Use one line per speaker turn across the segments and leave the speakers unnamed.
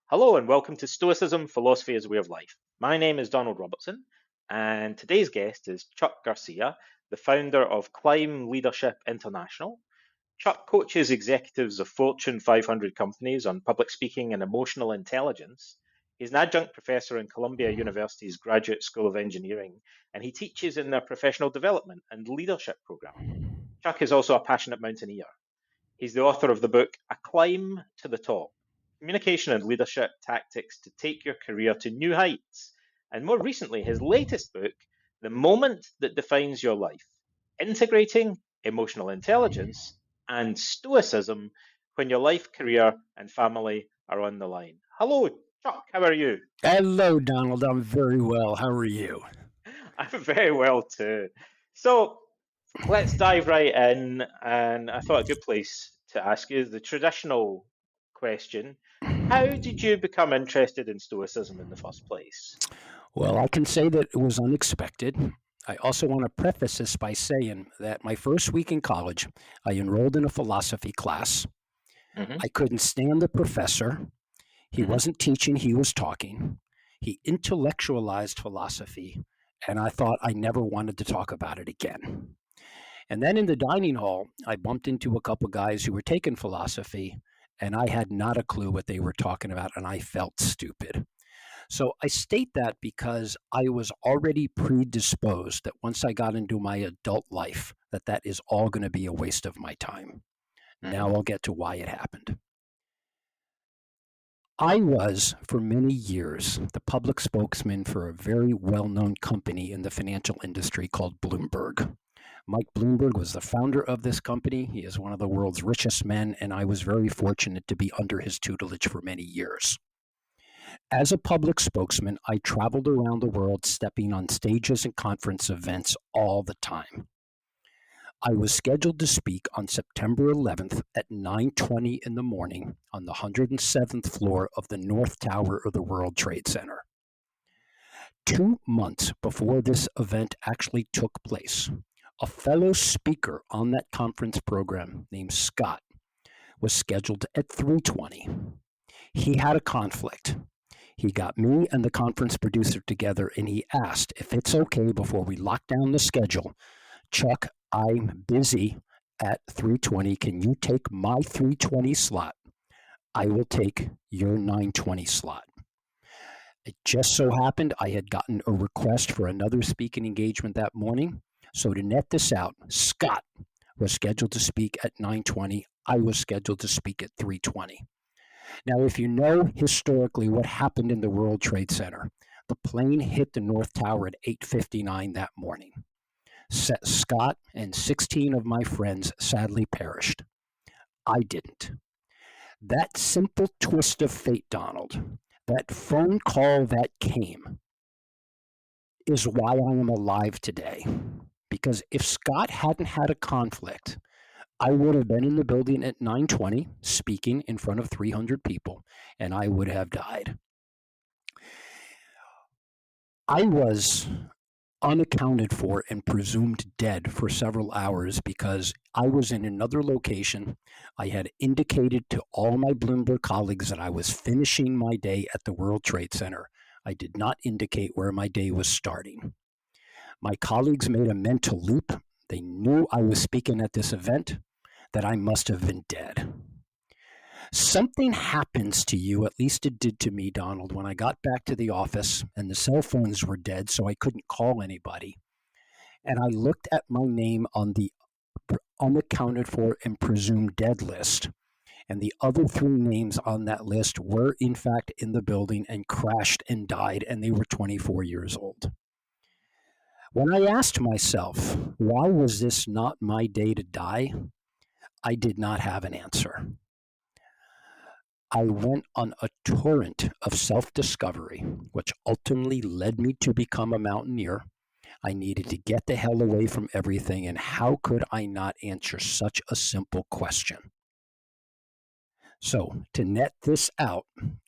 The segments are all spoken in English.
Hello and welcome to Stoicism, Philosophy as a Way of Life. My name is Donald Robertson, and today's guest is Chuck Garcia, the founder of Climb Leadership International. Chuck coaches executives of Fortune 500 companies on public speaking and emotional intelligence. He's an adjunct professor in Columbia University's Graduate School of Engineering, and he teaches in their professional development and leadership program. Chuck is also a passionate mountaineer. He's the author of the book A Climb to the Top: Communication and Leadership Tactics to Take Your Career to New Heights. And more recently, his latest book, The Moment That Defines Your Life: Integrating Emotional Intelligence and Stoicism When Your Life, Career, and Family Are on the Line. Hello, Chuck. How are you?
Hello, Donald. I'm very well. How are you?
I'm very well too. So, let's dive right in. And I thought a good place to ask you the traditional question: how did you become interested in Stoicism in the first place?
Well, I can say that it was unexpected. I also want to preface this by saying that my first week in college, I enrolled in a philosophy class.
Hmm.
I couldn't stand the professor. He
Hmm.
wasn't teaching, he was talking. He intellectualized philosophy, and I thought I never wanted to talk about it again. And then in the dining hall, I bumped into a couple guys who were taking philosophy, and I had not a clue what they were talking about, and I felt stupid. So I state that because I was already predisposed that once I got into my adult life, that is all going to be a waste of my time.
Hmm.
Now I'll get to why it happened. I was, for many years, the public spokesman for a very well known company in the financial industry called Bloomberg. Mike Bloomberg was the founder of this company. He is one of the world's richest men, and I was very fortunate to be under his tutelage for many years. As a public spokesman, I traveled around the world stepping on stages and conference events all the time. I was scheduled to speak on September 11th at 9:20 in the morning on the 107th floor of the North Tower of the World Trade Center. 2 months before this event actually took place, a fellow speaker on that conference program named Scott was scheduled at 3:20. He had a conflict. He got me and the conference producer together and he asked if it's okay before we lock down the schedule. Chuck, I'm busy at 3:20. Can you take my 3:20 slot? I will take your 9:20 slot. It just so happened I had gotten a request for another speaking engagement that morning. So to net this out, Scott was scheduled to speak at 9:20. I was scheduled to speak at 3:20. Now, if you know historically what happened in the World Trade Center, the plane hit the North Tower at 8:59 that morning. Scott and 16 of my friends sadly perished. I didn't. That simple twist of fate, Donald, that phone call that came, is why I am alive today. Because if Scott hadn't had a conflict, I would have been in the building at 9:20 speaking in front of 300 people and I would have died. I was unaccounted for and presumed dead for several hours because I was in another location. I had indicated to all my Bloomberg colleagues that I was finishing my day at the World Trade Center. I did not indicate where my day was starting. My colleagues made a mental leap. They knew I was speaking at this event, that I must have been dead. Something happens to you, at least it did to me, Donald, when I got back to the office and the cell phones were dead, so I couldn't call anybody. And I looked at my name on the unaccounted for and presumed dead list. And the other three names on that list were, in fact, in the building and crashed and died, and they were 24 years old. When I asked myself, why was this not my day to die? I did not have an answer. I went on a torrent of self discovery, which ultimately led me to become a mountaineer. I needed to get the hell away from everything, and how could I not answer such a simple question? So, to net this out,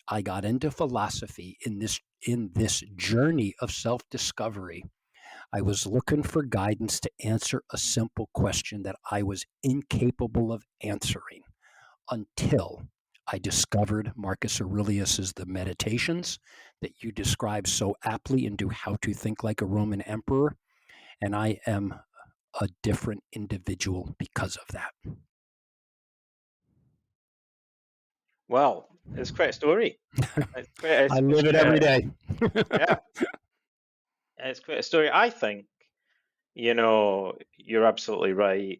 I got into philosophy in this journey of self-discovery. I was looking for guidance to answer a simple question that I was incapable of answering until I discovered Marcus Aurelius's The Meditations that you describe so aptly into How to Think Like a Roman Emperor, and I am a different individual because of that.
Well, it's quite a story.
I
It's
live it
quite
every
a,
day.
yeah, it's quite a story. I think, you're absolutely right.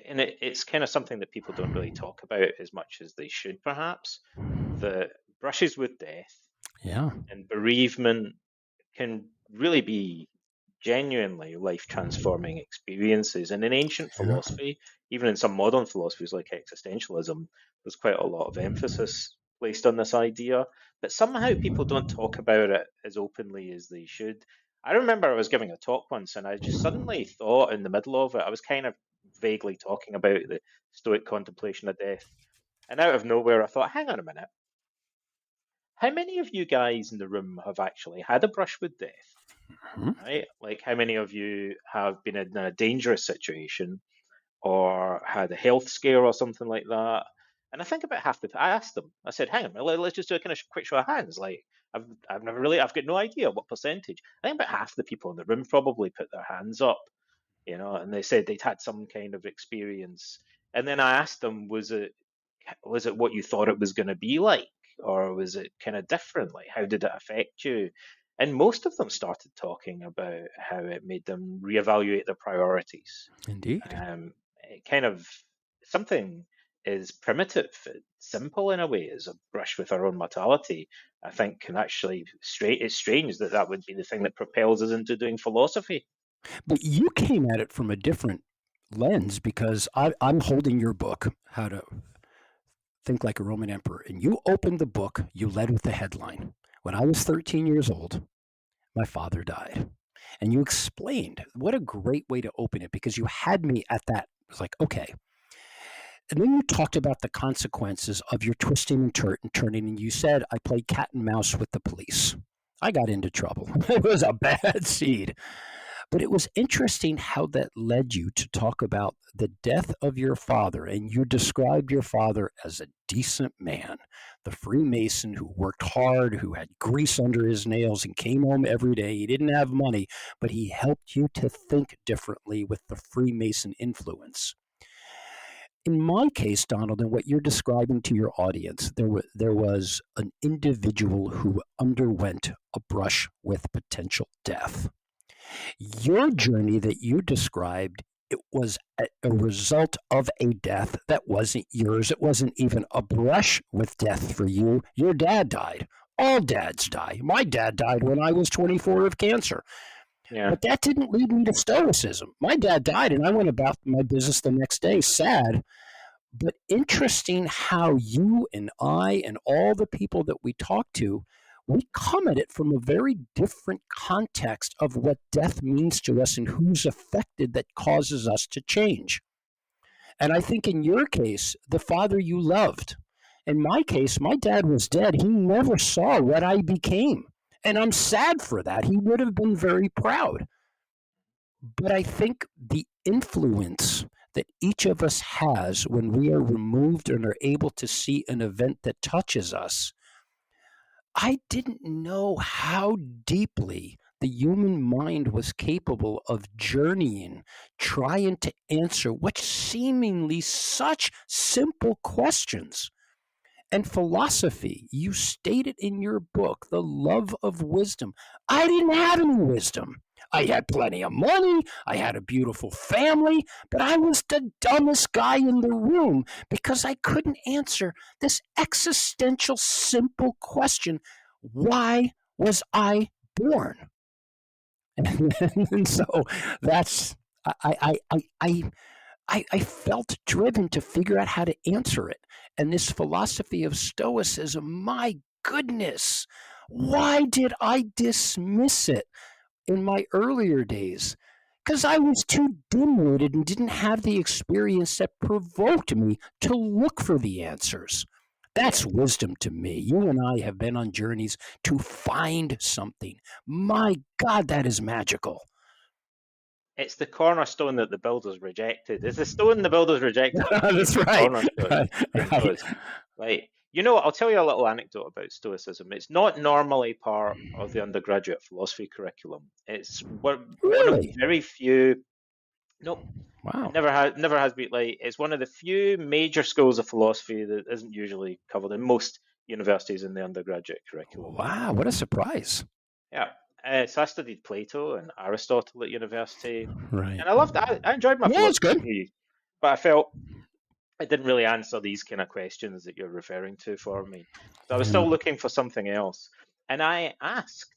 And it's kind of something that people don't really talk about as much as they should, perhaps. The brushes with death
Yeah.
and bereavement can really be genuinely life transforming experiences. And in ancient
Yeah.
philosophy, even in some modern philosophies like existentialism, there's quite a lot of emphasis placed on this idea. But somehow people don't talk about it as openly as they should. I remember I was giving a talk once and I just suddenly thought in the middle of it, I was kind of vaguely talking about the Stoic contemplation of death. And out of nowhere, I thought, hang on a minute. How many of you guys in the room have actually had a brush with death?
Mhm.
Right? Like, how many of you have been in a dangerous situation or had a health scare or something like that? And I think about half the. I asked them. I said, "Hang on, let's just do a kind of quick show of hands." Like, I've never really. I've got no idea what percentage. I think about half the people in the room probably put their hands up, and they said they'd had some kind of experience. And then I asked them, was it what you thought it was going to be like, or was it kind of different? Like, how did it affect you? And most of them started talking about how it made them reevaluate their priorities.
Indeed.
It kind of something is primitive, simple in a way, as a brush with our own mortality. I think can actually it's strange that that would be the thing that propels us into doing philosophy.
But you came at it from a different lens because I'm holding your book, How to Think Like a Roman Emperor, and you opened the book, you led with the headline. When I was 13 years old, my father died. And you explained what a great way to open it because you had me at that. It was like, okay. And then you talked about the consequences of your twisting and turning, and you said, I played cat and mouse with the police. I got into trouble. It was a bad seed. But it was interesting how that led you to talk about the death of your father. And you described your father as a decent man, the Freemason who worked hard, who had grease under his nails and came home every day. He didn't have money, but he helped you to think differently with the Freemason influence. In my case, Donald, and what you're describing to your audience, there was an individual who underwent a brush with potential death. Your journey that you described, it was a result of a death that wasn't yours. It wasn't even a brush with death for you. Your dad died. All dads die. My dad died when I was 24 of cancer.
Yeah.
But that didn't lead me to Stoicism. My dad died, and I went about my business the next day, sad. But interesting how you and I and all the people that we talk to, we come at it from a very different context of what death means to us and who's affected that causes us to change. And I think in your case, the father you loved. In my case, my dad was dead. He never saw what I became. And I'm sad for that. He would have been very proud. But I think the influence that each of us has when we are removed and are able to see an event that touches us, I didn't know how deeply the human mind was capable of journeying, trying to answer what seemingly such simple questions. And philosophy, you stated in your book, the love of wisdom. I didn't have any wisdom. I had plenty of money. I had a beautiful family, but I was the dumbest guy in the room because I couldn't answer this existential, simple question: why was I born? And so that's I felt driven to figure out how to answer it. And this philosophy of Stoicism, my goodness, why did I dismiss it in my earlier days? Because I was too dim witted and didn't have the experience that provoked me to look for the answers.
Yeah.
That's wisdom to me. You and I have been on journeys to find something. My God, that is magical.
It's the cornerstone that the builders rejected. It's the stone the builders rejected that became
That's
the
right.
cornerstone
Right.
for
Right.
us. Right. You know, I'll tell you a little anecdote about Stoicism. It's not normally part of the undergraduate philosophy curriculum. It's one of the
Really?
very few. Nope, it
Wow.
never has been. Like, it's one of the few major schools of philosophy that isn't usually covered in most universities in the undergraduate curriculum.
Wow. What a surprise.
Yeah. So I studied Plato and Aristotle at university,
Right.
and I enjoyed my
Yeah, it's
philosophy
good.
degree, but I felt it didn't really answer these kind of questions that you're referring to for me. So I was
Yeah.
still looking for something else. And I asked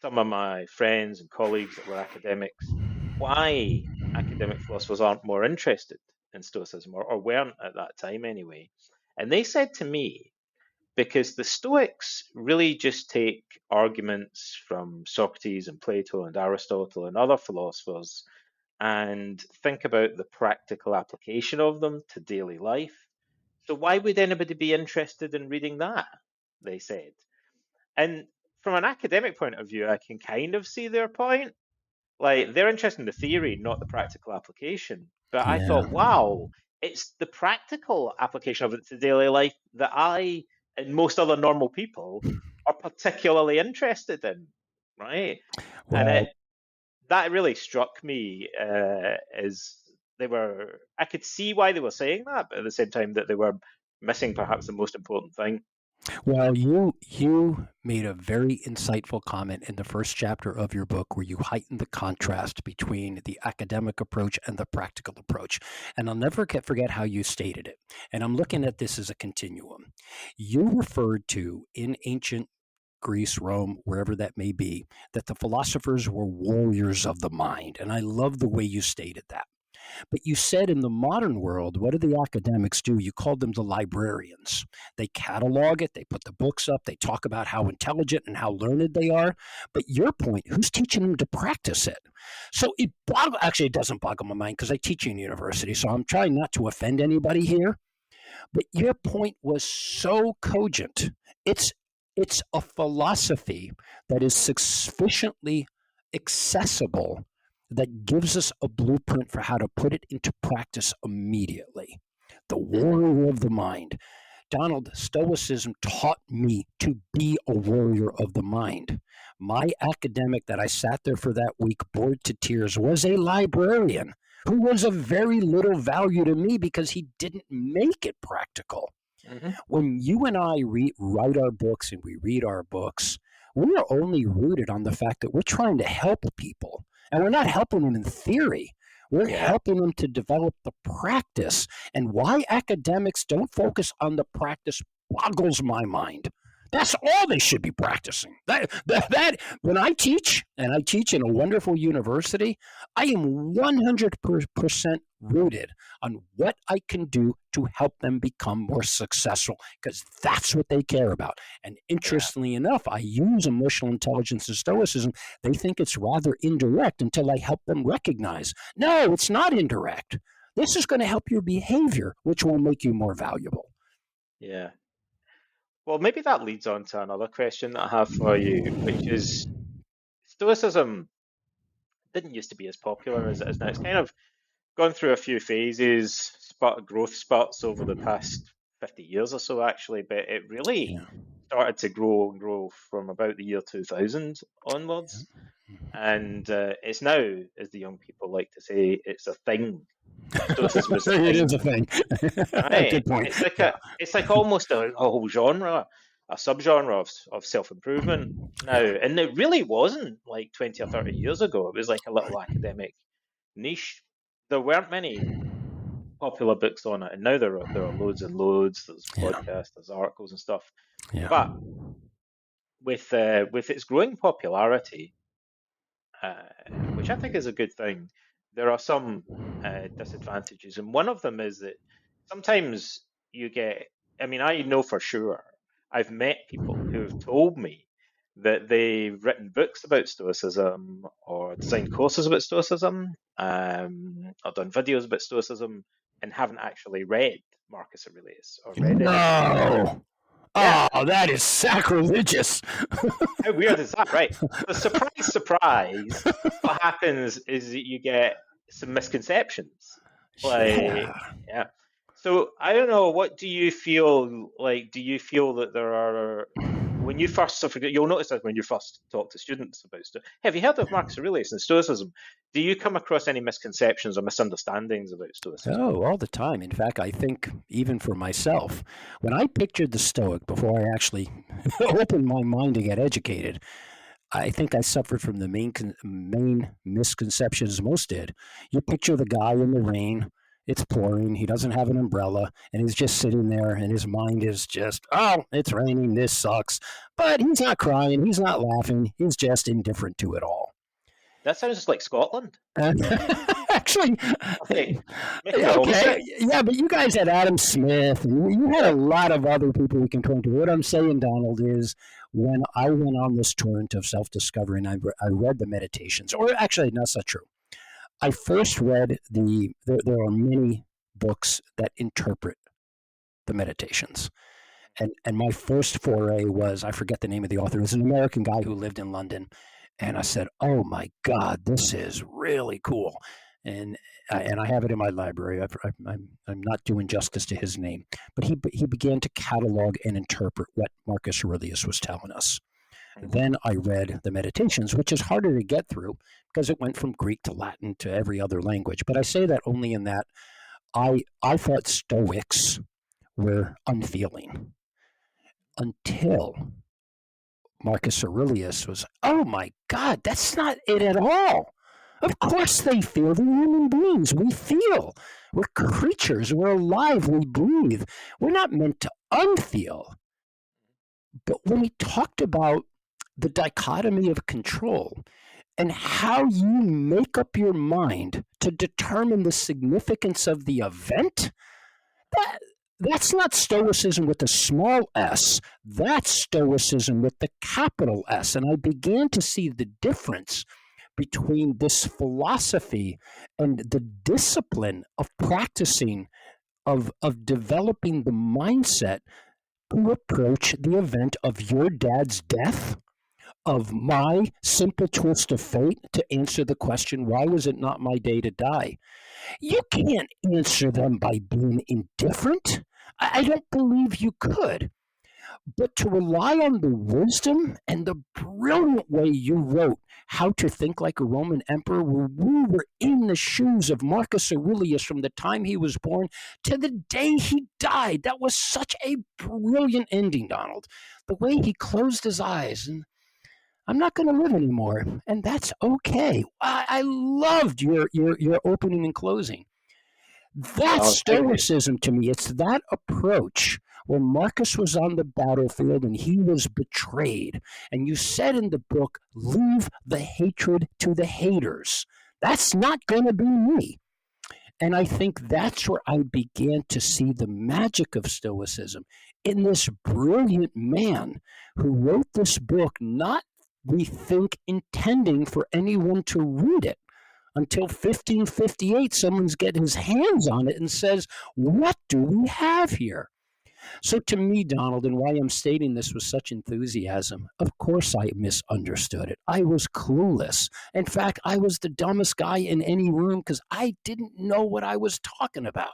some of my friends and colleagues that were academics why academic philosophers aren't more interested in Stoicism, or weren't at that time anyway. And they said to me, because the Stoics really just take arguments from Socrates and Plato and Aristotle and other philosophers and think about the practical application of them to daily life. So why would anybody be interested in reading that? They said. And from an academic point of view, I can kind of see their point. Like, they're interested in the theory, not the practical application. But I
Yeah.
thought, wow, it's the practical application of it to daily life that I and most other normal people are particularly interested in, right? And
Well,
that really struck me as I could see why they were saying that, but at the same time that they were missing perhaps the most important thing.
Well, you made a very insightful comment in the first chapter of your book where you heightened the contrast between the academic approach and the practical approach. And I'll never forget how you stated it. And I'm looking at this as a continuum. You referred to in ancient Greece, Rome, wherever that may be, that the philosophers were warriors of the mind. And I love the way you stated that. But you said in the modern world, what do the academics do? You called them the librarians. They catalog it, they put the books up, they talk about how intelligent and how learned they are. But your point, who's teaching them to practice it? So actually, it doesn't boggle my mind because I teach in university, so I'm trying not to offend anybody here. But your point was so cogent. It's it's a philosophy that is sufficiently accessible that gives us a blueprint for how to put it into practice immediately. The
Hmm.
warrior of the mind. Donald, Stoicism taught me to be a warrior of the mind. My academic that I sat there for that week, bored to tears, was a librarian who was of very little value to me because he didn't make it practical.
Hmm.
When you and I write our books and we read our books, we are only rooted on the fact that we're trying to help people. And we're not helping them in theory. We're
Yeah,
helping them to develop the practice. And why academics don't focus on the practice boggles my mind. That's all they should be practicing. That when I teach, and I teach in a wonderful university, I am 100% rooted on what I can do to help them become more successful because that's what they care about. And
yeah,
interestingly enough, I use emotional intelligence and stoicism. They think it's rather indirect until I help them recognize no, it's not indirect. This is going to help your behavior, which will make you more valuable.
yeah. Well, maybe that leads on to another question that I have for you, which is Stoicism didn't used to be as popular as it is now. It's kind of gone through a few phases, growth spurts over the past 50 years or so, actually, but it really
Yeah.
started to grow and grow from about the year 2000 onwards. And it's now, as the young people like to say, it's a thing. Stoicism is a
It is
thing,
a thing.
right?
Good point. Yeah.
It's like almost a whole genre, a subgenre of self-improvement now.
Yeah.
And it really wasn't like 20 or 30 years ago. It was like a little academic niche. There weren't many popular books on it, and now there are loads and loads. There's
Yeah.
podcasts, there's articles and stuff.
Yeah.
But with its growing popularity, uh, which I think is a good thing, there are some disadvantages, and one of them is that sometimes you get. I mean, I know for sure. I've met people who have told me that they've written books about Stoicism or designed courses about Stoicism, or done videos about Stoicism, and haven't actually read Marcus Aurelius or read anything further.
No.
Yeah,
Oh, that is sacrilegious.
how weird is that, right? So surprise, surprise, what happens is that you get some misconceptions. Like,
Yeah.
yeah. So I don't know, what do you feel like? Do you feel that there are, when you first, so forget, you'll notice that when you first talk to students about stuff, have you heard of Marcus Aurelius and Stoicism? Do you come across any misconceptions or misunderstandings about Stoicism?
Oh, all the time. In fact, I think even for myself, when I pictured the Stoic before I actually opened my mind to get educated, I think I suffered from the main misconceptions most did. You picture the guy in the rain, it's pouring, he doesn't have an umbrella, and he's just sitting there, and his mind is just, oh, it's raining, this sucks. But he's not crying, he's not laughing, he's just indifferent to it all.
That sounds just like Scotland.
Uh, Actually,
Okay, making me
yeah, okay,
homesick.
yeah, but you guys had Adam Smith, and you had a
Yeah.
lot of other people we can point to. What I'm saying, Donald, is when I went on this torrent of self-discovery, and I read the meditations, or actually, that's not true. I first read there are many books that interpret the meditations. And my first foray was, I forget the name of the author. It was an American guy who lived in London, and I said, "Oh my God, this is really cool." And and I have it in my library. I'm not doing justice to his name, but he began to catalog and interpret what Marcus Aurelius was telling us.
Mhm.
Then I read the Meditations, which is harder to get through because it went from Greek to Latin to every other language. But I say that only in that I thought Stoics were unfeeling until Marcus Aurelius was, oh my God, that's not it at all. Of course they feel. They're human beings. We feel. We're creatures. We're alive. We breathe. We're not meant to unfeel. But when we talked about the dichotomy of control and how you make up your mind to determine the significance of the event, that that's not stoicism with a small s. That's stoicism with the capital S. And I began to see the difference between this philosophy and the discipline of practicing, of developing the mindset to approach the event of your dad's death, of my simple twist of fate to answer the question, why was it not my day to die? You can't answer them by being indifferent. I don't believe you could. But to rely on the wisdom and the brilliant way you wrote How to Think Like a Roman Emperor, where we were in the shoes of Marcus Aurelius from the time he was born to the day he died. That was such a brilliant ending, Donald. The way he closed his eyes and I'm not going to live anymore, and that's okay. I loved your opening and closing. That's
Well, thank you.
stoicism to me. It's that approach where Marcus was on the battlefield and he was betrayed. And you said in the book, leave the hatred to the haters. That's not going to be me. And I think that's where I began to see the magic of Stoicism in this brilliant man who wrote this book, not, we think, intending for anyone to read it. Until 1558, someone's getting his hands on it and says, what do we have here? So, to me, Donald, and why I'm stating this with such enthusiasm, of course I misunderstood it. I was clueless. In fact, I was the dumbest guy in any room because I didn't know what I was talking about.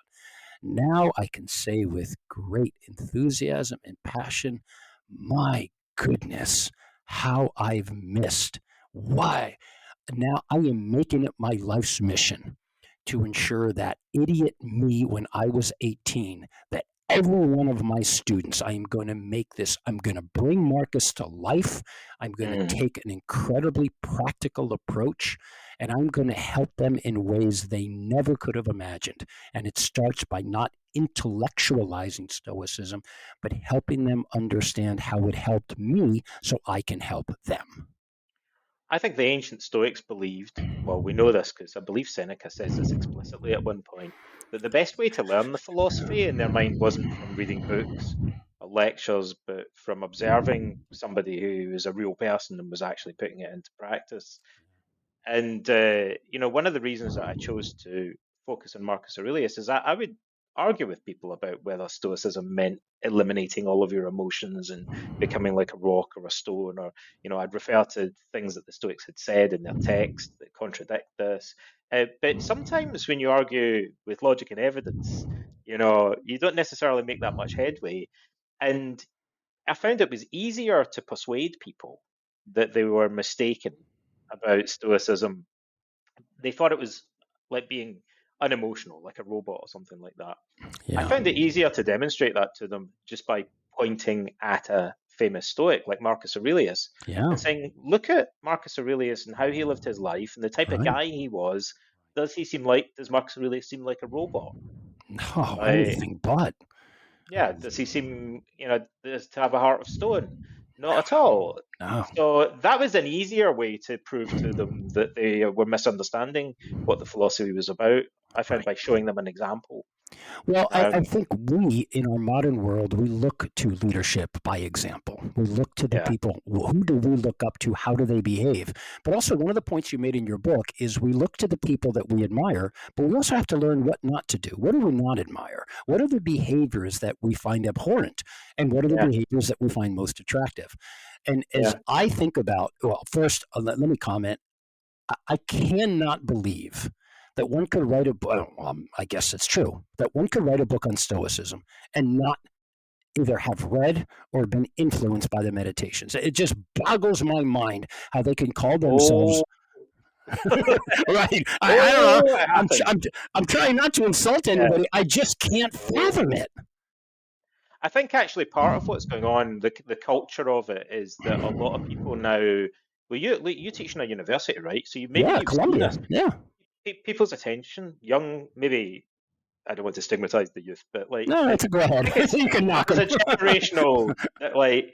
Now I can say with great enthusiasm and passion, my goodness, how I've missed. Why? Now I am making it my life's mission to ensure that idiot me when I was 18, that every one of my students, I am going to make this, I'm going to bring Marcus to life. I'm going to
Mm.
take an incredibly practical approach and I'm going to help them in ways they never could have imagined. And it starts by not intellectualizing Stoicism, but helping them understand how it helped me so I can help them.
I think the ancient Stoics believed, well, we know this because I believe Seneca says this explicitly at one point, that the best way to learn the philosophy in their mind wasn't from reading books or lectures, but from observing somebody who is a real person and was actually putting it into practice. And one of the reasons that I chose to focus on Marcus Aurelius is that I would argue with people about whether Stoicism meant eliminating all of your emotions and becoming like a rock or a stone, or I'd refer to things that the Stoics had said in their text that contradict this. But sometimes when you argue with logic and evidence, You don't necessarily make that much headway. And I found it was easier to persuade people that they were mistaken about Stoicism. They thought it was like being unemotional, like a robot or something like that. I
Yeah.
found it easier to demonstrate that to them just by pointing at a famous Stoic like Marcus Aurelius
Yeah.
and saying, look at Marcus Aurelius and how he lived his life and the type of
Right.
guy he was. Does Marcus Aurelius seem like a robot?
No,
Like,
anything but.
yeah, does he seem, to have a heart of stone? Not at all.
No.
So that was an easier way to prove to them that they were misunderstanding what the philosophy was about. I found
Right.
by showing them an example.
Well, I
Um,
think we, in our modern world, we look to leadership by example. We look to the
yeah,
people. Who do we look up to? How do they behave? But also, one of the points you made in your book is we look to the people that we admire, but we also have to learn what not to do. What do we not admire? What are the behaviors that we find abhorrent? And what are the
yeah,
behaviors that we find most attractive? And as
yeah.
I think about, well, first, let me comment. I cannot believe that one could write a book. Well, I guess it's true that one could write a book on Stoicism and not either have read or been influenced by the meditations. It just boggles my mind how they can call themselves
Oh,
right. I don't know.
oh, it
I'm,
happened.
I'm, I'm trying not to insult
Yeah.
anybody. I just can't
Oh.
fathom it.
I think actually part of what's going on, the culture of it, is that a lot of people now. Well, you teach in a university, right? So maybe
Yeah,
you've seen
Columbia.
this.
Yeah.
People's attention, young, maybe I don't want to stigmatize the youth, but like
No,
I
it's a go ahead.
think it's
You can knock
there's
them.
a generational that like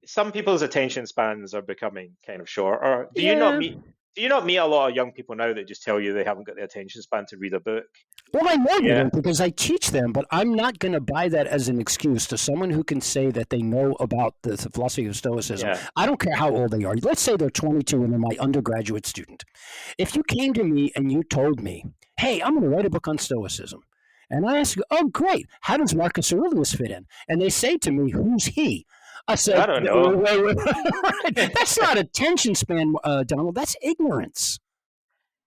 some people's attention spans are becoming kind of shorter.
Yeah.
Do you not meet a lot of young people now that just tell you they haven't got the attention span to read a book?
Well, I know they
Yeah,
don't because I teach them, but I'm not going to buy that as an excuse to someone who can say that they know about the philosophy of Stoicism.
yeah.
I don't care how old they are. Let's say they're 22 and they're my undergraduate student. If you came to me and you told me, hey, I'm going to write a book on Stoicism, and I ask you, oh, great, how does Marcus Aurelius fit in? And they say to me, who's he? I
I
said,
don't know.
that's not attention span, Donald. That's ignorance.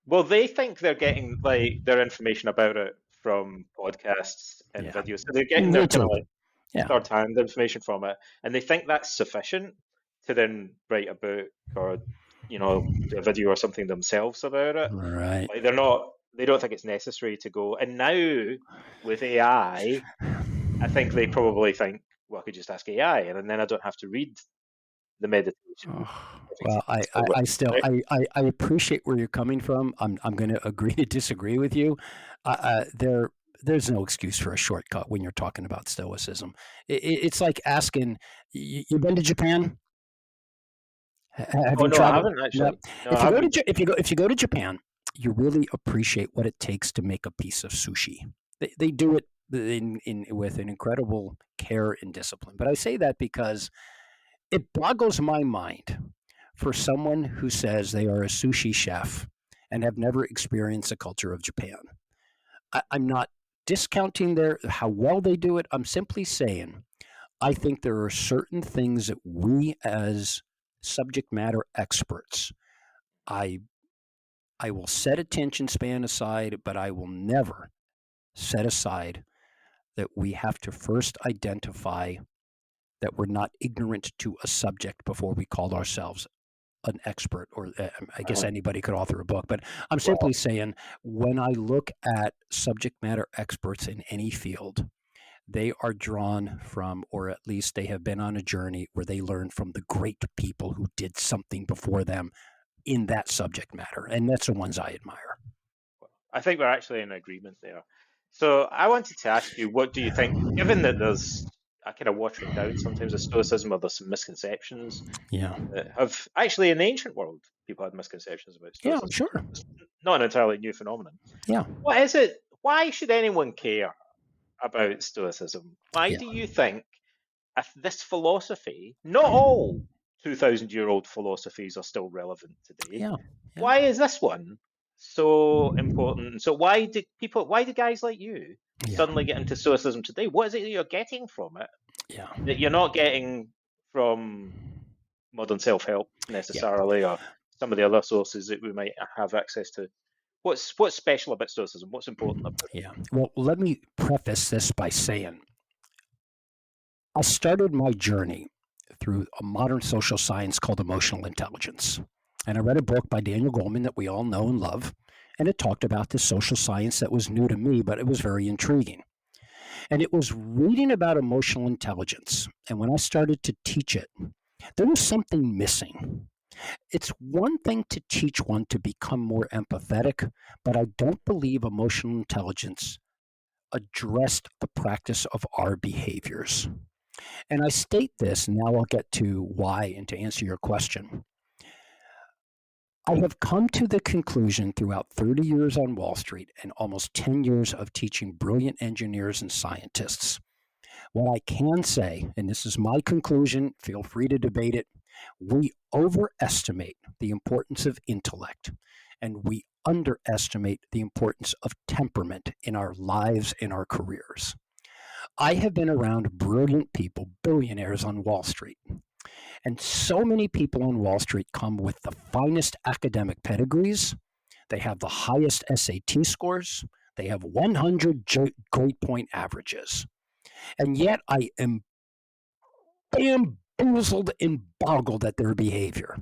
Well, they think they're getting like their information about it from podcasts and
Yeah.
videos. So they're getting their kind of
YouTube.
like
Yeah.
third-hand information from it, and they think that's sufficient to then write a book or do a video or something themselves about it.
Right.
Like they don't think it's necessary to go. And now with I think they probably think, well, I could just ask AI, and then I don't have to read the meditation
Oh,
every
well,
time I start with
I
it,
still
right?
I appreciate where you're coming from. I'm going to agree to disagree with you. There's no excuse for a shortcut when you're talking about stoicism. It's like asking, you've been to Japan? Have
Oh
you
no, I
traveled?
haven't
No.
actually. No, I haven't.
If you go to Japan, you really appreciate what it takes to make a piece of sushi. They do it in with an incredible care and discipline. But I say that because it boggles my mind for someone who says they are a sushi chef and have never experienced the culture of Japan. I'm not discounting how well they do it. I'm simply saying I think there are certain things that we as subject matter experts, I I will set attention span aside, but I will never set aside that we have to first identify that we're not ignorant to a subject before we call ourselves an expert, or I guess
Uh,
anybody could author a book. But I'm
well,
simply saying when I look at subject matter experts in any field, they are drawn from, or at least they have been on a journey where they learned from the great people who did something before them in that subject matter. And that's the ones I admire.
I think we're actually in agreement there. So I wanted to ask you, what do you think, given that there's a kind of watering down sometimes of Stoicism, or there's some misconceptions
Yeah.
that have actually in the ancient world, people had misconceptions about
Yeah,
Stoicism. So
sure.
it's not an entirely new phenomenon.
Yeah.
What is it? Why should anyone care about Stoicism? Why
Yeah.
do you think if this philosophy, not all 2,000-year-old philosophies are still relevant today,
Yeah. Yeah.
why is this one so important? So why do guys like you
Yeah.
suddenly get into Stoicism today? What is it that you're getting from it
Yeah.
that you're not getting from modern self-help
Yeah.
necessarily, or some of the other sources that we might have access to? What's special about Stoicism? What's important about it?
Yeah. Well, let me preface this by saying I started my journey through a modern social science called emotional intelligence. And I read a book by Daniel Goleman that we all know and love. And it talked about this social science that was new to me, but it was very intriguing. And it was reading about emotional intelligence. And when I started to teach it, there was something missing. It's one thing to teach one to become more empathetic, but I don't believe emotional intelligence addressed the practice of our behaviors. And I state this, and now I'll get to why and to answer your question. I have come to the conclusion throughout 30 years on Wall Street and almost 10 years of teaching brilliant engineers and scientists. What I can say, and this is my conclusion, feel free to debate it, we overestimate the importance of intellect and we underestimate the importance of temperament in our lives and our careers. I have been around brilliant people, billionaires on Wall Street. And so many people on Wall Street come with the finest academic pedigrees. They have the highest SAT scores. They have 100 grade point averages. And yet I am bamboozled and boggled at their behavior.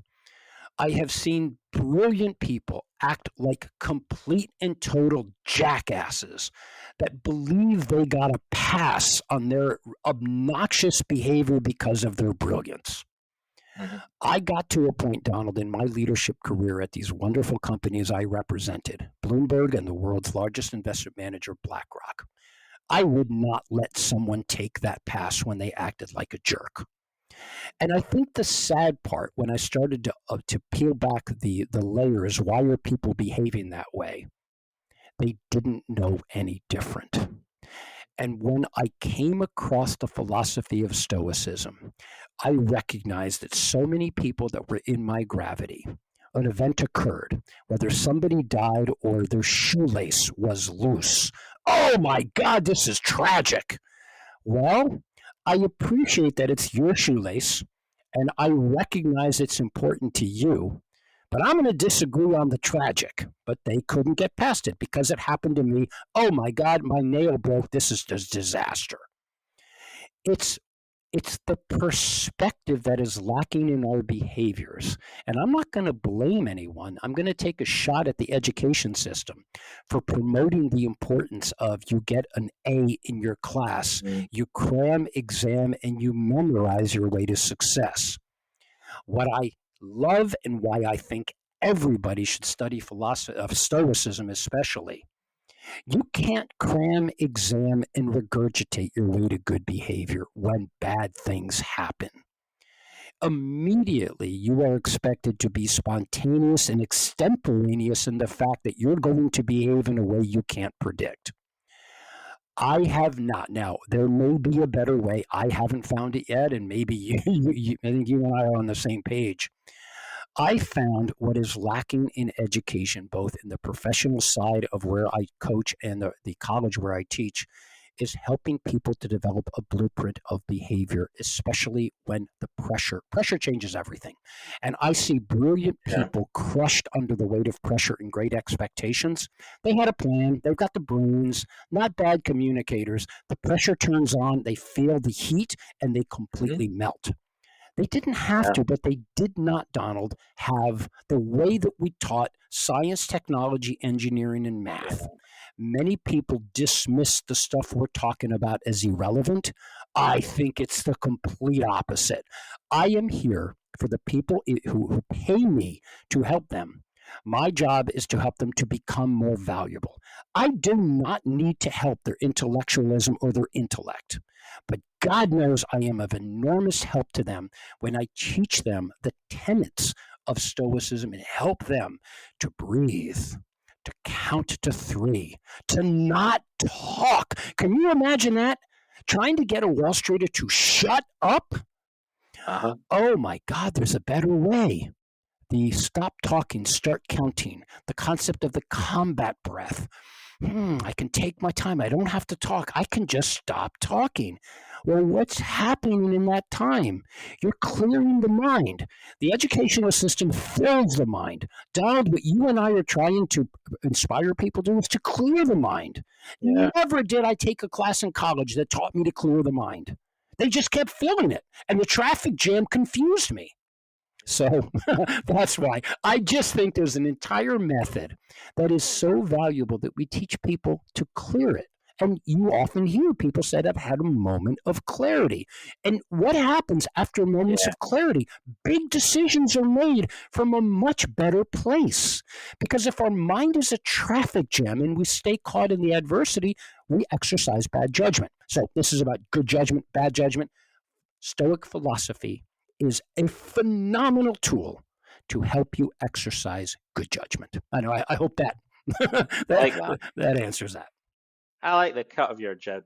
I have seen brilliant people act like complete and total jackasses that believe they got a pass on their obnoxious behavior because of their brilliance.
Mm-hmm.
I got to a point, Donald, in my leadership career at these wonderful companies I represented, Bloomberg and the world's largest investment manager, BlackRock. I would not let someone take that pass when they acted like a jerk. And I think the sad part, when I started to peel back the layers, why are people behaving that way? They didn't know any different. And when I came across the philosophy of Stoicism, I recognized that so many people that were in my gravity, an event occurred, whether somebody died or their shoelace was loose. Oh my God, this is tragic. Well, I appreciate that it's your shoelace, and I recognize it's important to you, but I'm going to disagree on the tragic. But they couldn't get past it because it happened to me. Oh my God, my nail broke. This is a disaster. It's the perspective that is lacking in our behaviors. And I'm not going to blame anyone. I'm going to take a shot at the education system for promoting the importance of you get an A in your class, you cram exam, and you memorize your way to success. What I love and why I think everybody should study philosophy of Stoicism especially, you can't cram, exam, and regurgitate your way to good behavior when bad things happen. Immediately, you are expected to be spontaneous and extemporaneous in the fact that you're going to behave in a way you can't predict. I have not. Now, there may be a better way. I haven't found it yet, and maybe I think you and I are on the same page. I found what is lacking in education, both in the professional side of where I coach and the college where I teach, is helping people to develop a blueprint of behavior, especially when the pressure changes everything. And I see brilliant people crushed under the weight of pressure and great expectations. They had a plan. They've got the brains, not bad communicators. The pressure turns on. They feel the heat and they completely melt. They didn't have to, but they did not, Donald, have the way that we taught science, technology, engineering, and math. Many people dismiss the stuff we're talking about as irrelevant. I think it's the complete opposite. I am here for the people who pay me to help them. My job is to help them to become more valuable. I do not need to help their intellectualism or their intellect. But God knows I am of enormous help to them when I teach them the tenets of Stoicism and help them to breathe, to count to 3, to not talk. Can you imagine that? Trying to get a Wall Streeter to shut up? Oh my God, there's a better way. The stop talking, start counting, the concept of the combat breath. I can take my time. I don't have to talk. I can just stop talking. Well, what's happening in that time? You're clearing the mind. The educational system fills the mind. Donald, what you and I are trying to inspire people to do is to clear the mind.
Yeah,
Never did I take a class in college that taught me to clear the mind. They just kept filling it, and the traffic jam confused me. So that's why I just think there's an entire method that is so valuable that we teach people to clear it. And you often hear people say, I've had a moment of clarity. And what happens after moments
yeah,
of clarity? Big decisions are made from a much better place. Because if our mind is a traffic jam and we stay caught in the adversity, we exercise bad judgment. So this is about good judgment, bad judgment. Stoic philosophy is a phenomenal tool to help you exercise good judgment. I know. I hope that
I like that.
that answers that.
I like the cut of your jib.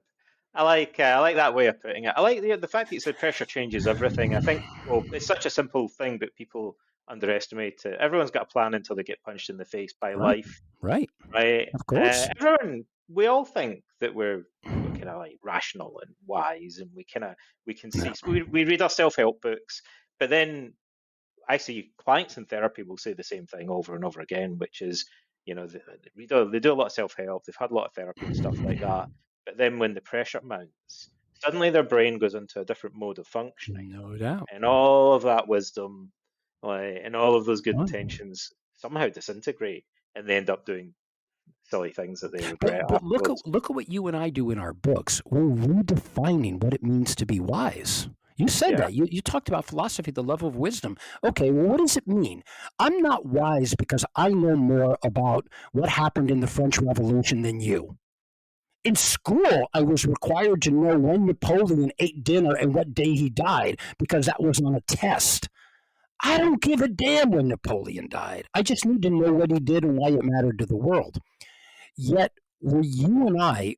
I like that way of putting it. I like the fact that you said pressure changes everything. I think, well, it's such a simple thing, but people underestimate it. Everyone's got a plan until they get punched in the face by
Right.
life,
Right.
right?
Of course.
Everyone, we all think that we're kind of like rational and wise, and we can
No.
see. So we read our self help books, but then I see clients in therapy will say the same thing over and over again, which is, they do a lot of self help, they've had a lot of therapy and stuff like that. But then when the pressure mounts, suddenly their brain goes into a different mode of functioning.
No doubt.
And all of that wisdom, like, and all of those good
Right.
intentions somehow disintegrate and they end up doing silly things that they
But
regret
but
afterwards.
look at what you and I do in our books. We're redefining what it means to be wise. You said
Yeah.
that. You talked about philosophy, the love of wisdom. Okay, well, what does it mean? I'm not wise because I know more about what happened in the French Revolution than you. In school, I was required to know when Napoleon ate dinner and what day he died because that was on a test. I
Hmm.
don't give a damn when Napoleon died. I just need to know what he did and why it mattered to the world. Yet, were you and I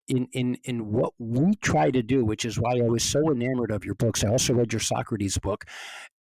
in what we try to do, which is why I was so enamored of your books. I also read your Socrates book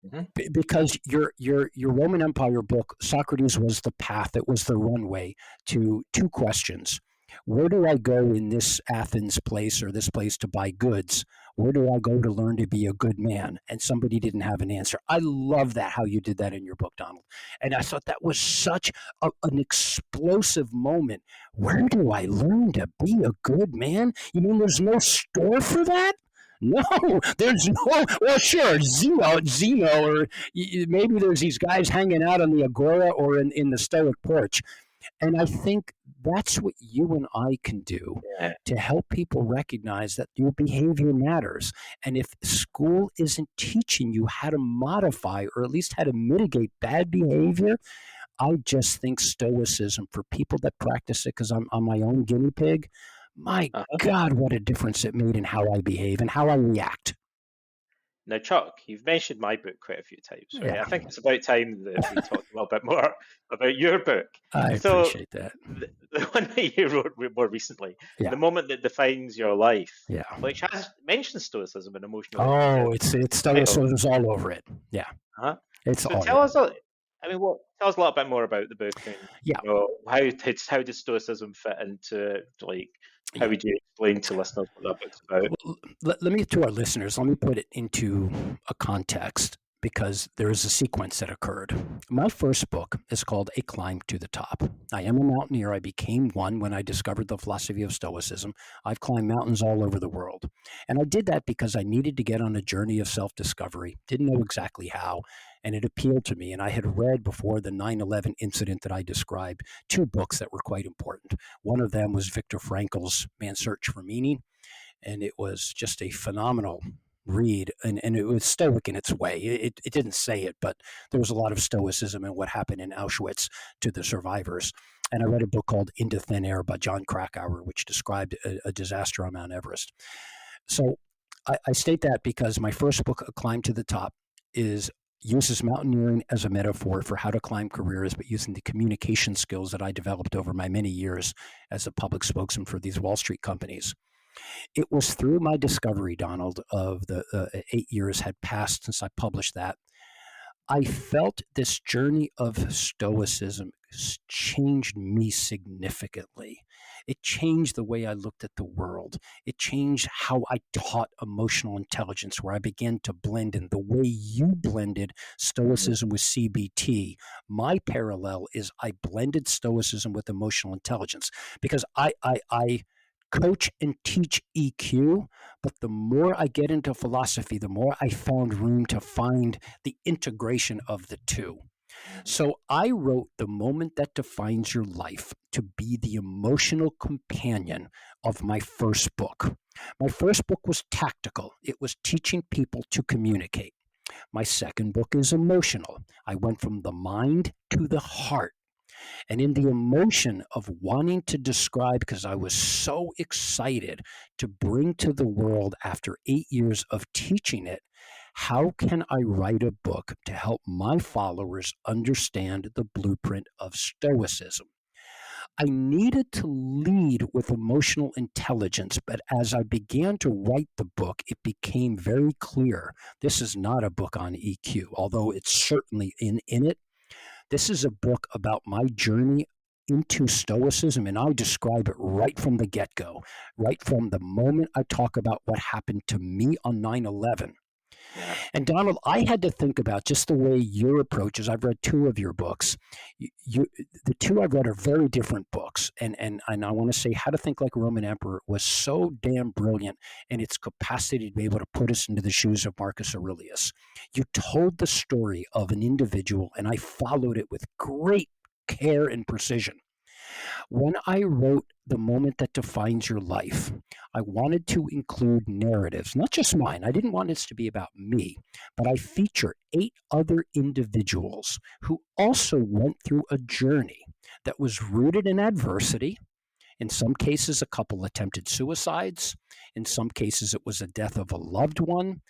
Hmm.
because your Roman Empire book, Socrates was the path, it was the runway to two questions. Where do I go in this Athens place or this place to buy goods? Where do I go to learn to be a good man? And somebody didn't have an answer. I love that how you did that in your book, Donald. And I thought that was such an explosive moment. Where do I learn to be a good man? You mean there's no store for that? No, there's no. Well, sure, Zeno, or maybe there's these guys hanging out on the agora or in the Stoic porch. And I think that's what you and I can do
Yeah.
to help people recognize that your behavior matters. And if school isn't teaching you how to modify or at least how to mitigate bad behavior, I just think Stoicism for people that practice it, because I'm my own guinea pig, my
Uh-huh.
God, what a difference it made in how I behave and how I react.
Now, Chuck, you've mentioned my book quite a few times, right? I
Yeah,
think it's about time that we talked a little bit more about your book.
I
So,
appreciate that.
the one that you wrote more recently,
Yeah,
The Moment That Defines Your Life,
yeah.
which has mentioned Stoicism and Emotional
Oh,
Intelligence
it's
title.
Stoicism's all over it. Yeah,
Huh?
it's
So
all.
tell us, tell us a little bit more about the book and,
Yeah,
how did Stoicism fit into, like, how
yeah.
would you explain to listeners what that book's about?
Well, let me, to our listeners, let me put it into a context because there is a sequence that occurred. My first book is called A Climb to the Top. I am a mountaineer. I became one when I discovered the philosophy of Stoicism. I've climbed mountains all over the world. And I did that because I needed to get on a journey of self discovery, didn't know exactly how, and it appealed to me. And I had read before the 9/11 incident that I described two books that were quite important. One of them was Viktor Frankl's Man's Search for Meaning, and it was just a phenomenal read, and it was stoic in its way. It didn't say it, but there was a lot of stoicism in what happened in Auschwitz to the survivors. And I read a book called Into Thin Air by John Krakauer, which described a disaster on Mount Everest. So I state that because my first book, A Climb to the Top, is uses mountaineering as a metaphor for how to climb careers, but using the communication skills that I developed over my many years as a public spokesman for these Wall Street companies. It was through my discovery, Donald, of the 8 years had passed since I published that. I felt this journey of Stoicism changed me significantly. It changed the way I looked at the world. It changed how I taught emotional intelligence, where I began to blend in the way you blended
Mm-hmm.
Stoicism with CBT. My parallel is I blended Stoicism with emotional intelligence because I coach and teach EQ, but the more I get into philosophy, the more I found room to find the integration of the two.
Mm-hmm.
So I wrote The Moment That Defines Your Life to be the emotional companion of my first book. My first book was tactical, it was teaching people to communicate. My second book is emotional. I went from the mind to the heart. And in the emotion of wanting to describe, because I was so excited to bring to the world after 8 years of teaching it, how can I write a book to help my followers understand the blueprint of Stoicism? I needed to lead with emotional intelligence, but as I began to write the book, it became very clear this is not a book on EQ, although it's certainly in it. This is a book about my journey into Stoicism, and I describe it right from the get go, right from the moment I talk about what happened to me on 9/11.
Yeah.
And Donald, I had to think about just the way your approach is. I've read two of your books. The two I've read are very different books. And I want to say How to Think Like a Roman Emperor was so damn brilliant in its capacity to be able to put us into the shoes of Marcus Aurelius. You told the story of an individual, and I followed it with great care and precision. When I wrote The Moment That Defines Your Life, I wanted to include narratives, not just mine. I didn't want this to be about me, but I feature 8 other individuals who also went through a journey that was rooted in adversity. In some cases, a couple attempted suicides. In some cases, it was a death of a loved one.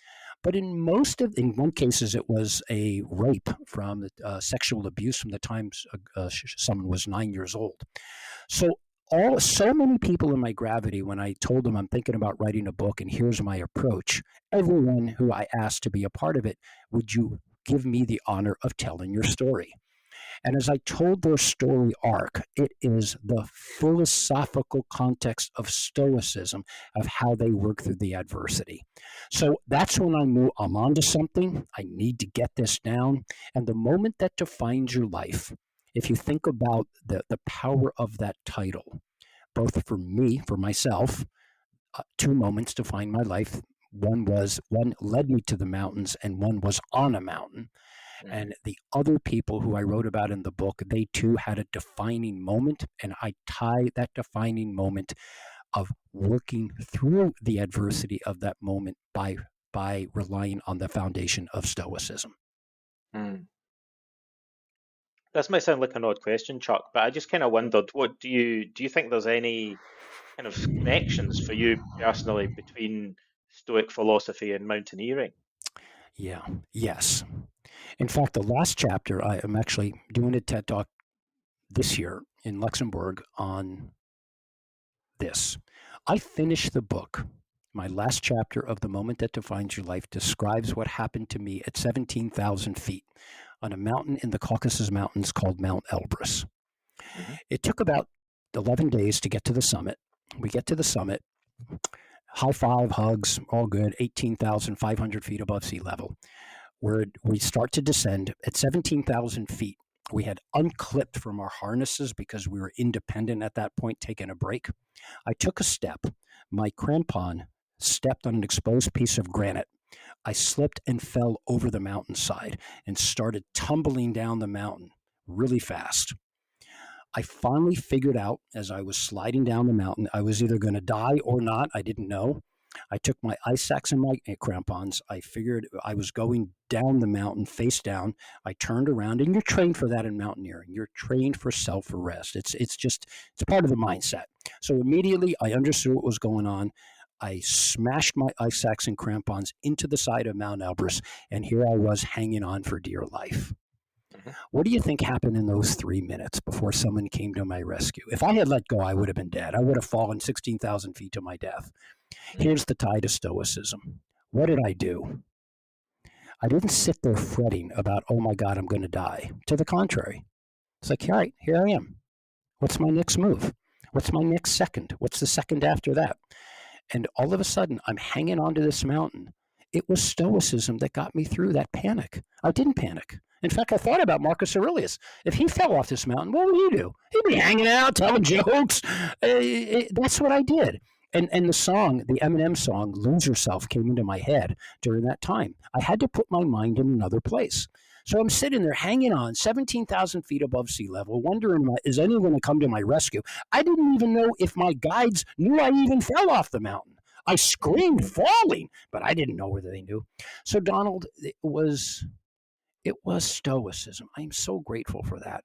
But in one cases, it was a rape from sexual abuse from the time someone was 9 years old. So so many people in my gravity, when I told them I'm thinking about writing a book and here's my approach, everyone who I asked to be a part of it, would you give me the honor of telling your story? And as I told their story arc, it is the philosophical context of Stoicism of how they work through the adversity. So that's when I knew I'm onto something. I need to get this down. And the moment that defines your life, if you think about the power of that title, both for me, for myself, two moments define my life. One led me to the mountains, and one was on a mountain.
Mm-hmm.
And the other people who I wrote about in the book, they too had a defining moment. And I tie that defining moment of working through the adversity of that moment by relying on the foundation of Stoicism.
Mm. This might sound like an odd question, Chuck, but I just kind of wondered, what do you think there's any kind of connections for you personally between Stoic philosophy and mountaineering?
Yeah. Yes. In fact, the last chapter, I am actually doing a TED Talk this year in Luxembourg on this. I finished the book. My last chapter of The Moment That Defines Your Life describes what happened to me at 17,000 feet on a mountain in the Caucasus Mountains called Mount Elbrus.
Hmm.
It took about 11 days to get to the summit. We get to the summit, high five, hugs, all good, 18,500 feet above sea level. Where we start to descend at 17,000 feet. We had unclipped from our harnesses because we were independent at that point, taking a break. I took a step. My crampon stepped on an exposed piece of granite. I slipped and fell over the mountainside and started tumbling down the mountain really fast. I finally figured out as I was sliding down the mountain, I was either going to die or not. I didn't know. I took my ice axe and my crampons. I figured I was going down the mountain face down. I turned around, and you're trained for that in mountaineering. You're trained for self-arrest. It's part of the mindset. So immediately I understood what was going on. I smashed my ice axe and crampons into the side of Mount Elbrus, and here I was hanging on for dear life.
Hmm.
What do you think happened in those 3 minutes before someone came to my rescue? If I had let go, I would have been dead. I would have fallen 16,000 feet to my death.
Hmm.
Here's the tie to Stoicism. What did I do? I didn't sit there fretting about, oh my God, I'm going to die. To the contrary, it's like, all right, here I am. What's my next move? What's my next second? What's the second after that? And all of a sudden, I'm hanging onto this mountain. It was Stoicism that got me through that panic. I didn't panic. In fact, I thought about Marcus Aurelius. If he fell off this mountain, what would he do? He'd be hanging out, telling jokes. That's what I did. And the song, the Eminem song, Lose Yourself, came into my head during that time. I had to put my mind in another place. So I'm sitting there hanging on 17,000 feet above sea level, wondering, is anyone going to come to my rescue? I didn't even know if my guides knew I even fell off the mountain. I screamed falling, but I didn't know whether they knew. So Donald, it was Stoicism. I'm so grateful for that.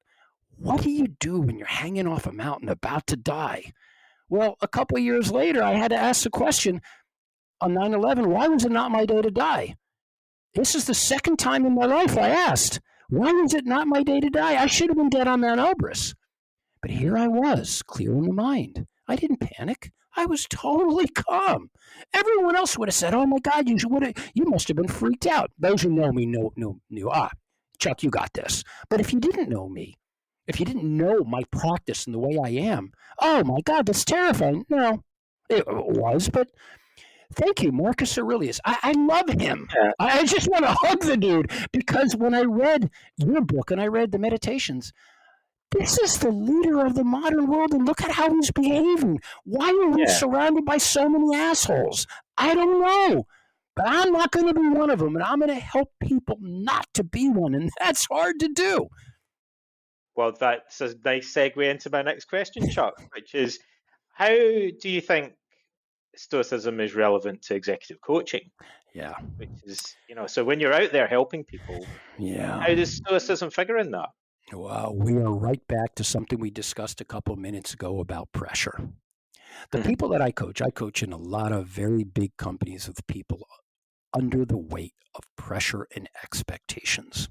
What do you do when you're hanging off a mountain about to die? Well, a couple of years later, I had to ask the question on 9/11, why was it not my day to die? This is the second time in my life I asked, why was it not my day to die? I should have been dead on Mount Elbrus. But here I was, clear in the mind. I didn't panic. I was totally calm. Everyone else would have said, "Oh my God, you must have been freaked out." Those who know me knew. Chuck, you got this. But if you didn't know me, if you didn't know my practice and the way I am, oh my God, that's terrifying. No, it was, but thank you, Marcus Aurelius. I love him.
Yeah,
I just want to hug the dude because when I read your book and I read the meditations, this is the leader of the modern world, and look at how he's behaving. Why are we
yeah.
surrounded by so many assholes? I don't know. But I'm not going to be one of them, and I'm going to help people not to be one, and that's hard to do.
Well, that's a nice segue into my next question, Chuck, which is how do you think Stoicism is relevant to executive coaching?
Yeah,
Which is, so when you're out there helping people,
yeah.
how does Stoicism figure in that?
Well, we are right back to something we discussed a couple of minutes ago about pressure. The
Mhm.
people that I coach in a lot of very big companies with people under the weight of pressure and expectations.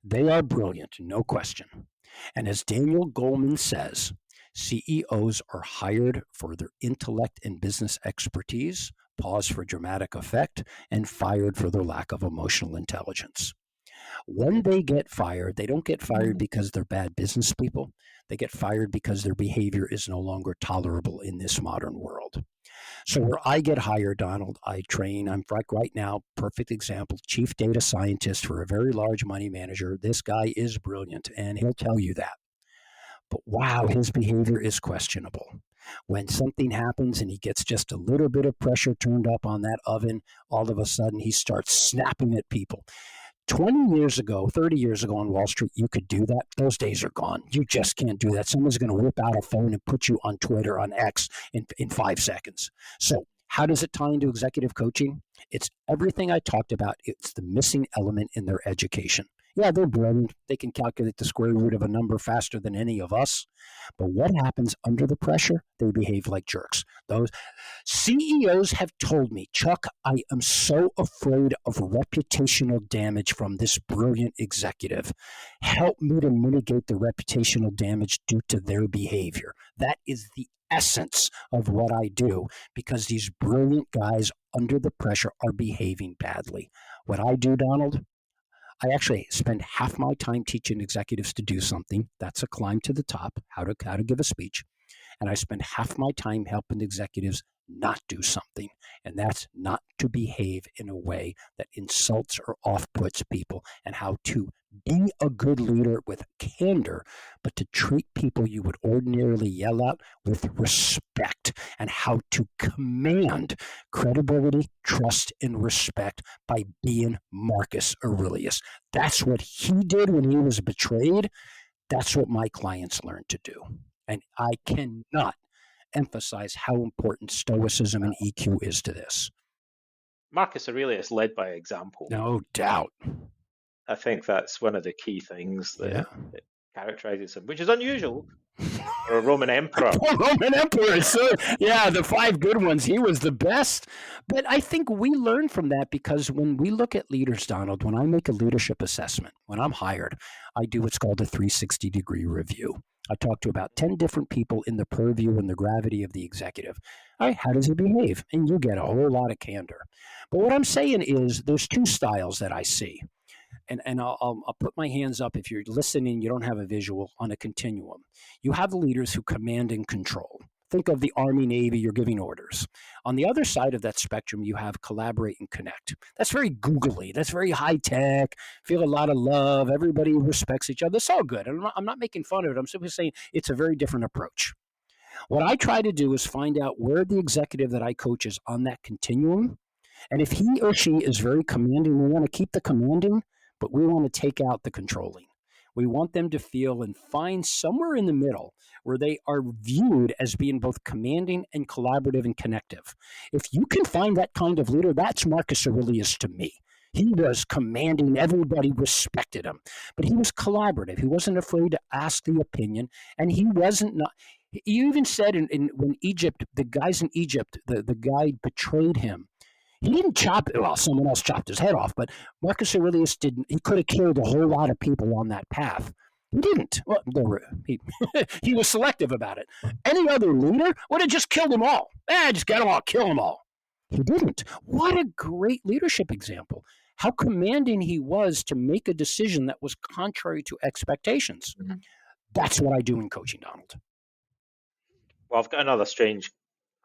They are brilliant, no question. And as Daniel Goleman says, CEOs are hired for their intellect and business expertise, pause for dramatic effect, and fired for their lack of emotional intelligence. When
Mhm.
they get fired, they don't get fired because they're bad business people. They get fired because their behavior is no longer tolerable in this modern world. So where I get hired, Donald, I train. I'm right now, perfect example, chief data scientist for a very large money manager. This guy is brilliant, and he'll tell you that. But wow, his behavior is questionable. When something happens and he gets just a little bit of pressure turned up on that oven, all of a sudden he starts snapping at people. 20 years ago, 30 years ago on Wall Street, you could do that. Those days are gone. You just can't do that. Someone's going to whip out a phone and put you on Twitter, on X in 5 seconds. So, how does it tie into executive coaching? It's everything I talked about. It's the missing element in their education. Yeah, they're brilliant. They can calculate the square root of a number faster than any of us. But what happens under the pressure? They behave like jerks. Those CEOs have told me, Chuck, I am so afraid of reputational damage from this brilliant executive. Help me to mitigate the reputational damage due to their behavior. That is the essence of what I do because these brilliant guys under the pressure are behaving badly. What I do, Donald, I actually spend half my time teaching executives to do something. That's a climb to the top, how to give a speech, and I spend half my time helping executives not do something, and that's not to behave in a way that insults or off puts people, and how to be a good leader with candor, but to treat people you would ordinarily yell at with respect, and how to command credibility, trust, and respect by being Marcus Aurelius. That's what he did when he was betrayed. That's what my clients learn to do. And I cannot emphasize how important stoicism and EQ is to this.
Marcus Aurelius led by example.
No doubt.
I think that's one of the key things
Yeah.
characterizes him, which is unusual for a Roman emperor.
Roman emperor. So, yeah, the five good ones. He was the best. But I think we learn from that because when we look at leaders, Donald, when I make a leadership assessment, when I'm hired, I do what's called a 360-degree review. I talk to about 10 different people in the purview and the gravity of the executive. All right, how does he behave? And you get a whole lot of candor. But what I'm saying is there's two styles that I see. And I'll put my hands up if you're listening, you don't have a visual on a continuum. You have leaders who command and control. Think of the Army, Navy, you're giving orders. On the other side of that spectrum, you have collaborate and connect. That's very googly. That's very high tech. Feel a lot of love. Everybody respects each other. It's all good. I'm not making fun of it. I'm simply saying it's a very different approach. What I try to do is find out where the executive that I coach is on that continuum. And if he or she is very commanding, we want to keep the commanding, but we want to take out the controlling. We want them to feel and find somewhere in the middle where they are viewed as being both commanding and collaborative and connective. If you can find that kind of leader, that's Marcus Aurelius to me. He was commanding, everybody respected him, but he was collaborative. He wasn't afraid to ask the opinion, and he wasn't not. You even said when Egypt, the guys in Egypt, the guy betrayed him. He didn't chop, well, someone else chopped his head off, but Marcus Aurelius didn't. He could have killed a whole lot of people on that path. He didn't. Well, he was selective about it. Any other leader would have just killed them all. Just get them all, kill them all. He didn't. What a great leadership example. How commanding he was to make a decision that was contrary to expectations.
Mhm.
That's what I do in coaching, Donald.
Well, I've got another strange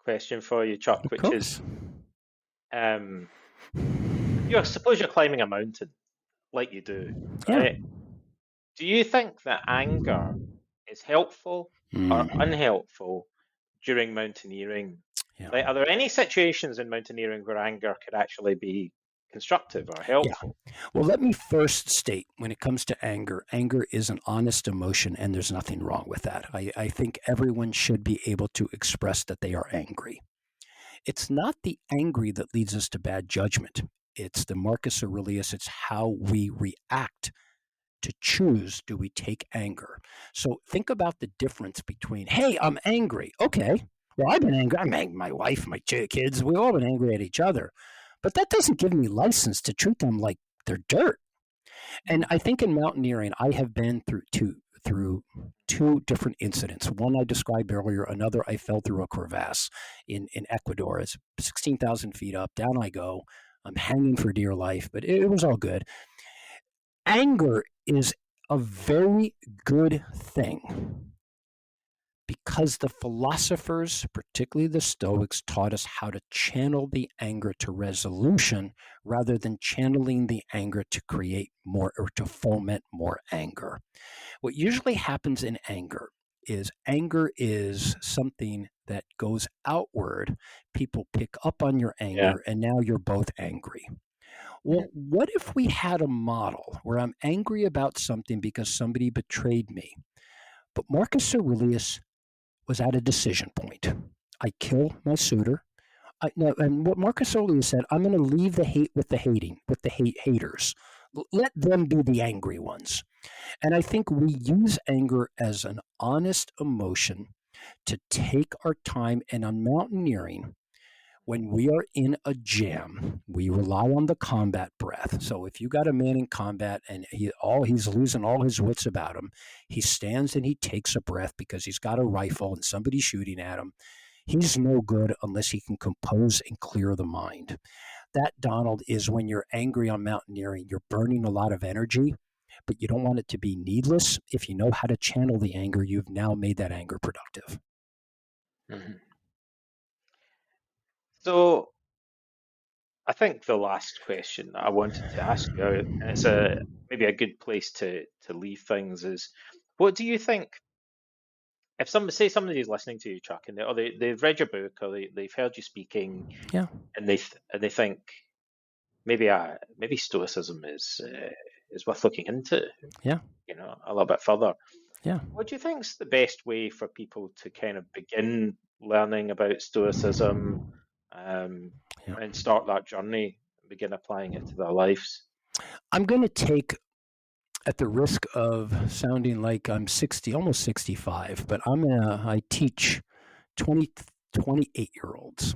question for you, Chuck, which is, suppose you're climbing a mountain, like you do, right?
Yeah.
Do you think that anger is helpful or unhelpful during mountaineering?
Yeah.
Like, are there any situations in mountaineering where anger could actually be constructive or
Yeah.
helpful?
Well, let me first state when it comes to anger, anger is an honest emotion and there's nothing wrong with that. I think everyone should be able to express that they are angry. It's not the angry that leads us to bad judgment. It's the Marcus Aurelius, it's how we react to choose, do we take anger? So think about the difference between, hey, I'm angry. Okay, well, I've been angry. I'm angry. My wife, my kids, we've all been angry at each other. But that doesn't give me license to treat them like they're dirt. And I think in mountaineering, I have been through two different incidents. One I described earlier, another I fell through a crevasse in Ecuador. It's 16,000 feet up. Down I go. I'm hanging for dear life, but it was all good. Anger is a very good thing because the philosophers, particularly the Stoics, taught us how to channel the anger to resolution rather than channeling the anger to create more or to foment more anger. What usually happens in anger is something that goes outward. People pick up on your
Yeah.
anger, and now you're both angry. Well, what if we had a model where I'm angry about something because somebody betrayed me, but Marcus Aurelius was at a decision point? I kill my suitor. No, and what Marcus Aurelius said, I'm going to leave the hate with the haters. Let them be the angry ones. And I think we use anger as an honest emotion to take our time. And on mountaineering, when we are in a jam, we rely on the combat breath. So if you got a man in combat and he's losing all his wits about him, he stands and he takes a breath because he's got a rifle and somebody's shooting at him. He's no good unless he can compose and clear the mind. That, Donald, is when you're angry on mountaineering, you're burning a lot of energy, but you don't want it to be needless. If you know how to channel the anger, you've now made that anger productive.
Mhm. So I think the last question that I wanted to ask you, and it's maybe a good place to leave things, is what do you think if somebody's listening to you, Chuck, and they've read your book or they've heard you speaking,
Yeah,
and they think maybe Stoicism is worth looking into,
yeah,
a little bit further.
yeah,
What do you think's the best way for people to kind of begin learning about Stoicism, um,
yeah.
and start that journey and begin applying it to their lives?
I'm going to take at the risk of sounding like I'm 60, almost 65, but I teach 20, 28-year-olds.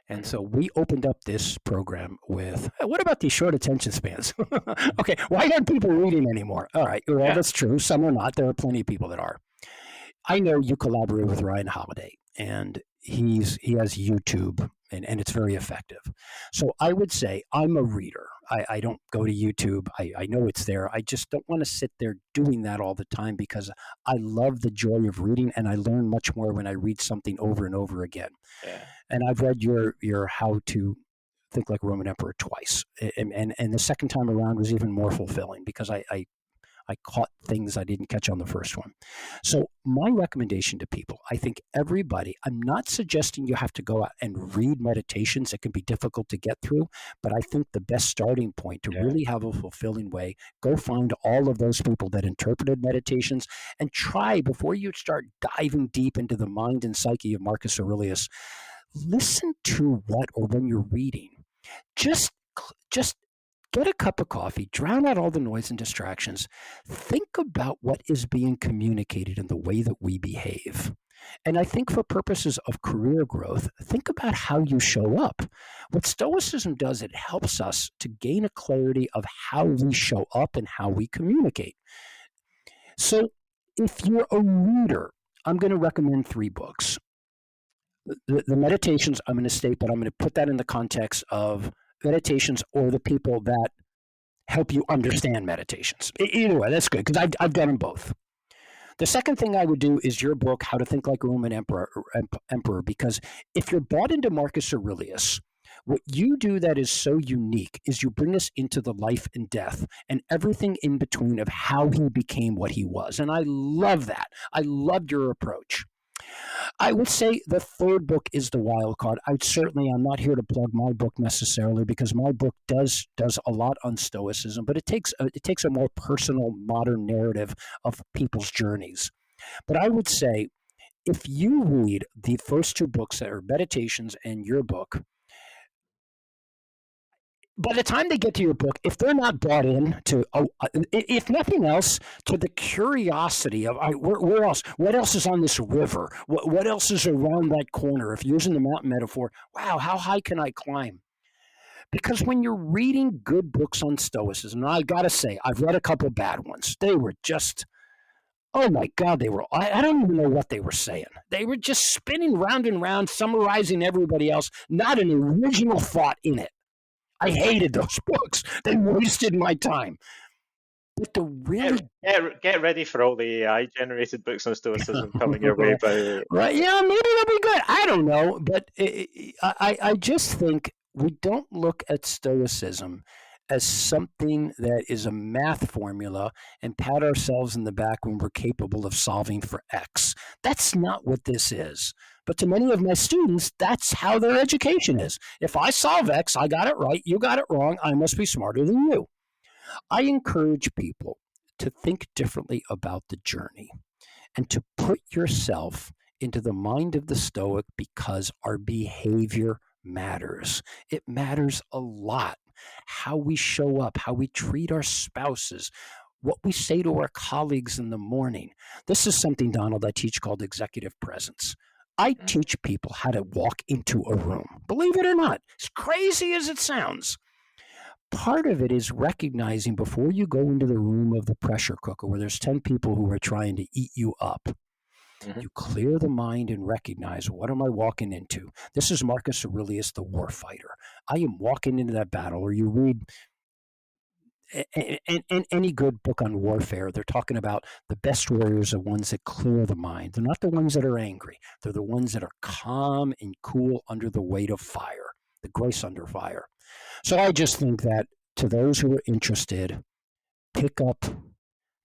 And
Hmm.
so we opened up this program with, "Hey, what about these short attention spans?" Okay, why aren't people reading anymore? All right, well,
Yeah.
that's true. Some are not. There are plenty of people that are. I know you collaborate with Ryan Holiday, and he has YouTube, and it's very effective. So I would say I'm a reader. I don't go to YouTube. I know it's there. I just don't want to sit there doing that all the time because I love the joy of reading, and I learn much more when I read something over and over again.
Yeah.
And I've read your How to Think Like a Roman Emperor twice, and the second time around was even more fulfilling because I caught things I didn't catch on the first one. So, my recommendation to people, I think everybody, I'm not suggesting you have to go out and read meditations. It can be difficult to get through, but I think the best starting point to
Yeah.
really have a fulfilling way, go find all of those people that interpreted meditations and try before you start diving deep into the mind and psyche of Marcus Aurelius. Listen to what or when you're reading. Just just get a cup of coffee, drown out all the noise and distractions. Think about what is being communicated in the way that we behave. And I think for purposes of career growth, think about how you show up. What Stoicism does, it helps us to gain a clarity of how we show up and how we communicate. So if you're a reader, I'm going to recommend 3 books. The meditations, I'm going to state, but I'm going to put that in the context of meditations or the people that help you understand meditations. Either way, that's good because I've done them both. The second thing I would do is your book, How to Think Like a Roman Emperor, because if you're bought into Marcus Aurelius, what you do that is so unique is you bring us into the life and death and everything in between of how he became what he was. And I love that. I loved your approach. I would say the third book is the wild card. I'm not here to plug my book necessarily because my book does a lot on Stoicism, but it takes a more personal modern narrative of people's journeys. But I would say if you read the first 2 books that are Meditations and your book, by the time they get to your book, if they're not bought in to, if nothing else, to the curiosity of where else, what else is on this river, what else is around that corner? If you're using the mountain metaphor, wow, how high can I climb? Because when you're reading good books on Stoicism, and I gotta say, I've read a couple bad ones. They were just, oh my God, I don't even know what they were saying. They were just spinning round and round, summarizing everybody else, not an original thought in it. I hated those books. They wasted my time. But the
Get,
really
get ready for all the AI generated books on Stoicism coming your way by.
right, yeah, maybe they'll be good. I don't know, but I just think we don't look at Stoicism as something that is a math formula and pat ourselves in the back when we're capable of solving for X. That's not what this is. But to many of my students, that's how their education is. If I solve X, I got it right, you got it wrong, I must be smarter than you. I encourage people to think differently about the journey and to put yourself into the mind of the Stoic because our behavior matters. It matters a lot. How we show up, how we treat our spouses, what we say to our colleagues in the morning. This is something, Donald, I teach called executive presence. I
Mhm.
teach people how to walk into a room. Believe it or not, as crazy as it sounds, part of it is recognizing before you go into the room of the pressure cooker where there's 10 people who are trying to eat you up,
Mhm.
you clear the mind and recognize, what am I walking into? This is Marcus Aurelius, the war fighter. I am walking into that battle. Or you read any good book on warfare, they're talking about the best warriors are ones that clear the mind. They're not the ones that are angry. They're the ones that are calm and cool under the weight of fire, the grace under fire. So I just think that to those who are interested, pick up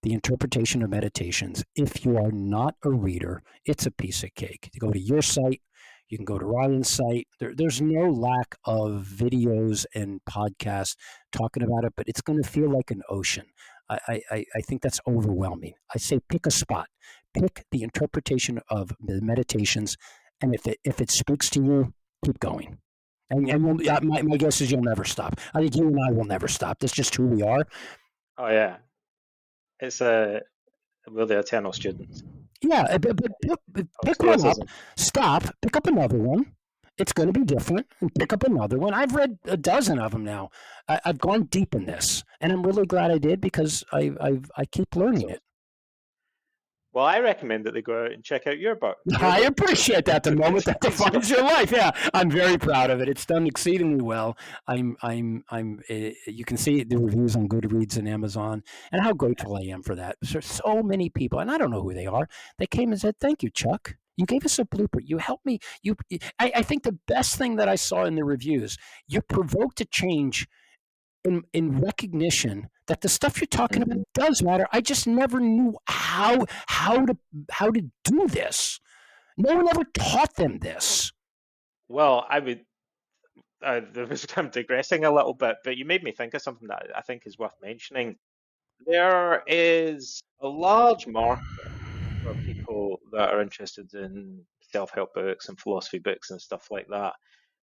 the interpretation of meditations. If you are not a reader, it's a piece of cake. You go to your site, you can go to Ryan's site. There's no lack of videos and podcasts talking about it, but it's going to feel like an ocean. I think that's overwhelming. I say pick a spot, pick the interpretation of the meditations, and if it speaks to you, keep going. My guess is you'll never stop. I think you and I will never stop. That's just who we are.
Oh yeah. It's a we're the eternal students
Yeah, but
of
pick one up,
Stoicism.
stop, pick up another one. It's going to be different, and pick up another one. I've read a dozen of them now. I've gone deep in this, and I'm really glad I did because I keep
That's
learning it.
awesome. Well, I recommend that they go out and check out your
I
book.
appreciate that. The moment that
So,
defines your life. Yeah, I'm very proud of it. It's done exceedingly well. You can see the reviews on Goodreads and Amazon, and how grateful I am for that. So many people, and I don't know who they are. They came and said, "Thank you, Chuck. You gave us a blueprint. You helped me. I think the best thing that I saw in the reviews, you provoked a change in recognition that the stuff you're talking about
mhm.
does matter. I just never knew how to do this. No one ever taught them this."
Well, I would. I'm digressing a little bit, but you made me think of something that I think is worth mentioning. There is a large market for people that are interested in self-help books and philosophy books and stuff like that.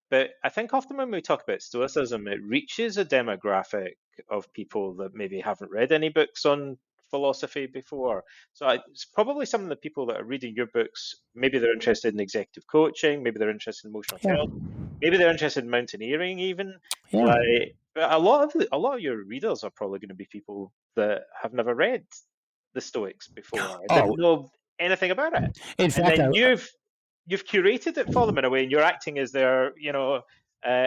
But I think often when we talk about Stoicism, it reaches a demographic of people that maybe haven't read any books on philosophy before. So it's probably some of the people that are reading your books, maybe they're interested in executive coaching, maybe they're interested in emotional
Yeah,
intelligence, maybe they're interested in mountaineering even.
yeah.
Like, but a lot of your readers are probably going to be people that have never read the Stoics before and
Oh,
didn't know anything about it.
in
And
fact,
then you've curated it for them in a way, and you're acting as their,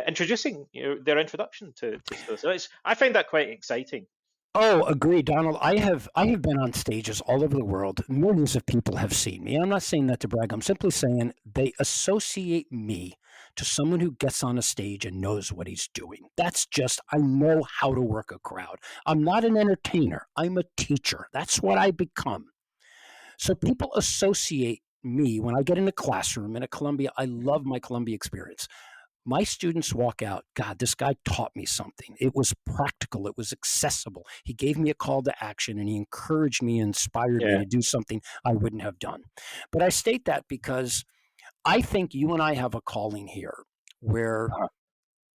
introducing their introduction to Stoic. So I find that quite exciting.
agreed, Donald. I have been on stages all over the world. Millions of people have seen me. I'm not saying that to brag. I'm simply saying they associate me to someone who gets on a stage and knows what he's doing. That's just I know how to work a crowd. I'm not an entertainer. I'm a teacher. That's what I become. So people associate me when I get in a classroom in a Columbia. I love my Columbia experience. My students walk out, God, this guy taught me something. It was practical, it was accessible. He gave me a call to action and he encouraged me, inspired me
Yeah.
to do something I wouldn't have done. But I state that because I think you and I have a calling here where
Uh-huh.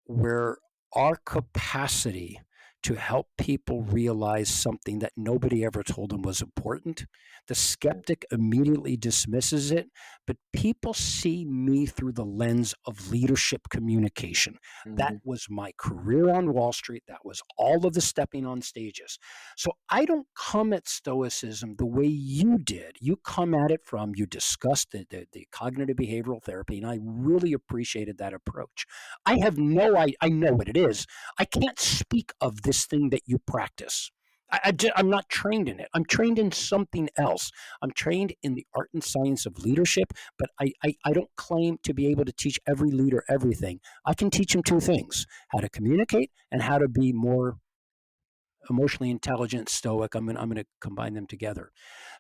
where our capacity to help people realize something that nobody ever told them was important. The skeptic immediately dismisses it, but people see me through the lens of leadership communication. That
Hmm.
was my career on Wall Street. That was all of the stepping on stages. So I don't come at Stoicism the way you did. You come at it from, you discussed the cognitive behavioral therapy, and I really appreciated that approach. I know what it is. I can't speak of this thing that you practice. I'm not trained in it. I'm trained in something else. I'm trained in the art and science of leadership, but I don't claim to be able to teach every leader everything. I can teach them two things: how to communicate and how to be more emotionally intelligent, stoic. I'm going to combine them together.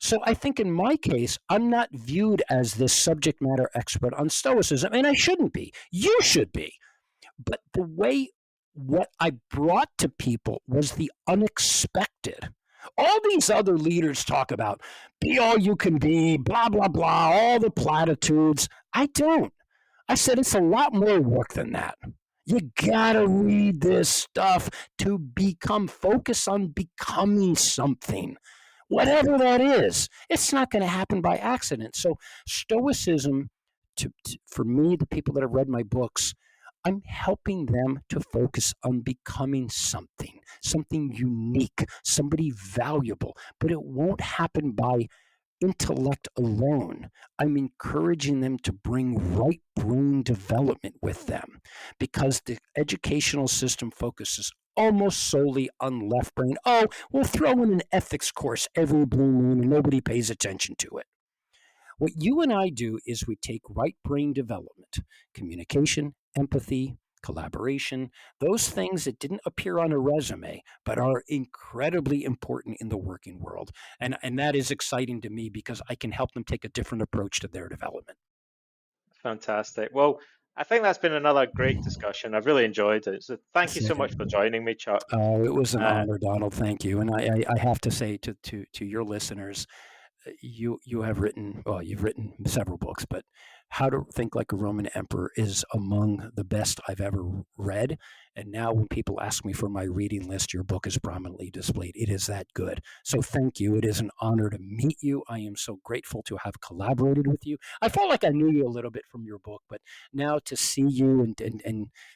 So I think in my case, I'm not viewed as this subject matter expert on stoicism, and I shouldn't be. You should be. But the way what I brought to people was the unexpected. All these other leaders talk about be all you can be, blah, blah, blah, all the platitudes. I don't. I said it's a lot more work than that. You gotta read this stuff to become focused on becoming something, whatever that is. It's not going to happen by accident. So, Stoicism, for me, the people that have read my books, I'm helping them to focus on becoming something, something unique, somebody valuable. But it won't happen by intellect alone. I'm encouraging them to bring right brain development with them because the educational system focuses almost solely on left brain. Oh, we'll throw in an ethics course every blue moon and nobody pays attention to it. What you and I do is we take right brain development, communication, empathy, collaboration, those things that didn't appear on a resume, but are incredibly important in the working world. And that is exciting to me because I can help them take a different approach to their development.
Fantastic. Well, I think that's been another great discussion. I've really enjoyed it. So thank you so much for joining me, Chuck.
It was an
Uh,
honor, Donald. Thank you. And I have to say to your listeners, you have written, well, you've written several books, but How to Think Like a Roman Emperor is among the best I've ever read. And now when people ask me for my reading list, your book is prominently displayed. It is that good. So thank you. It is an honor to meet you. I am so grateful to have collaborated with you. I felt like I knew you a little bit from your book, but now to see you and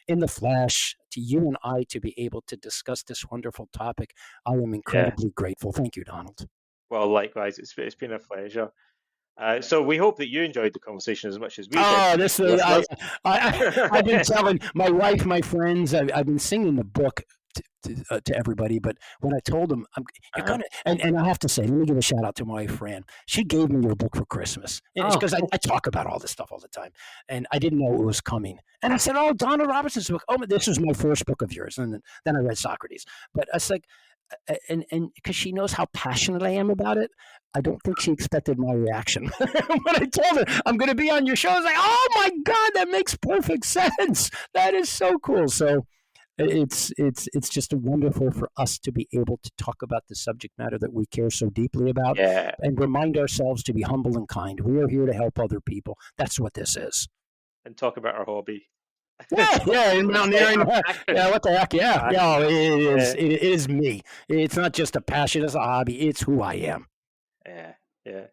in the flesh, to you and I to be able to discuss this wonderful topic, I am
Yeah.
incredibly grateful. Thank you, Donald.
Well, likewise, it's been a pleasure. So we hope that you enjoyed the conversation as much as we did,
Oh, this is
listeners.
I've been telling my wife, my friends, I've been singing the book to everybody. But when I told them, you're
Uh-huh.
gonna, and I have to say, let me give a shout out to my friend. She gave me your book for Christmas
Oh,
because
cool.
I talk about all this stuff all the time, and I didn't know it was coming. And I said, "Oh, Donald Robinson's book. Oh, this was my first book of yours." And then I read Socrates. But I was like, and because she knows how passionate I am about it, I don't think she expected my reaction when I told her I'm going to be on your show. I was like, "Oh my god, that makes perfect sense. That is so cool." So it's just wonderful for us to be able to talk about the subject matter that we care so deeply about
Yeah,
and remind ourselves to be humble and kind. We are here to help other people. That's what this is.
and talk about our hobby.
Yeah, yeah, in
Let's say
mountaineering.
our passion.
Yeah, what the heck? Yeah, yeah.
Passion.
It is.
Yeah,
It is me. It's not just a passion. It's a hobby. It's who I am.
yeah, yeah.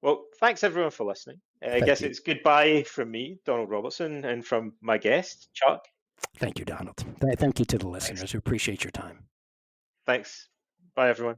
Well, thanks everyone for listening. I
Thank
guess
you.
it's goodbye from me, Donald Robertson, and from my guest, Chuck.
Thank you, Donald. Thank you to the
Thanks.
listeners who appreciate your time.
Thanks. Bye, everyone.